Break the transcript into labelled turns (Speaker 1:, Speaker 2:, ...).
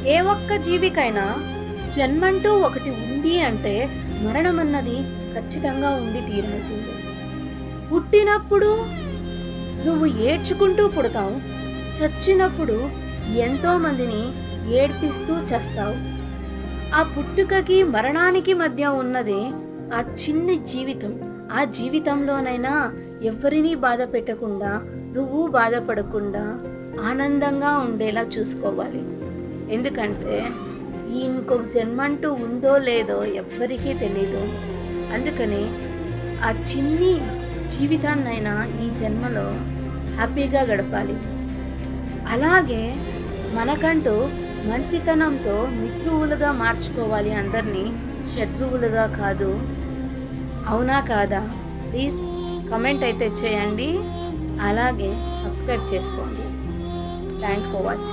Speaker 1: ఏ ఒక్క జీవికైనా జన్మంటూ ఒకటి ఉంది అంటే మరణం అన్నది ఖచ్చితంగా ఉండి తీరాల్సిందే. పుట్టినప్పుడు నువ్వు ఏడ్చుకుంటూ పుడతావు, చచ్చినప్పుడు ఎంతో మందిని ఏడ్పిస్తూ చస్తావు. ఆ పుట్టుకకి మరణానికి మధ్య ఉన్నదే ఆ చిన్ని జీవితం. ఆ జీవితంలోనైనా ఎవరినీ బాధ పెట్టకుండా, నువ్వు బాధపడకుండా ఆనందంగా ఉండేలా చూసుకోవాలి. ఎందుకంటే ఇంకొక జన్మంటూ ఉందో లేదో ఎవ్వరికీ తెలీదు. అందుకని ఆ చిన్ని జీవితాన్నైనా ఈ జన్మలో హ్యాపీగా గడపాలి. అలాగే మనకంటూ మంచితనంతో మిత్రువులుగా మార్చుకోవాలి, అందరినీ శత్రువులుగా కాదు. అవునా కాదా? ప్లీజ్ కమెంట్ అయితే చేయండి. అలాగే సబ్స్క్రైబ్ చేసుకోండి. Thanks for watching.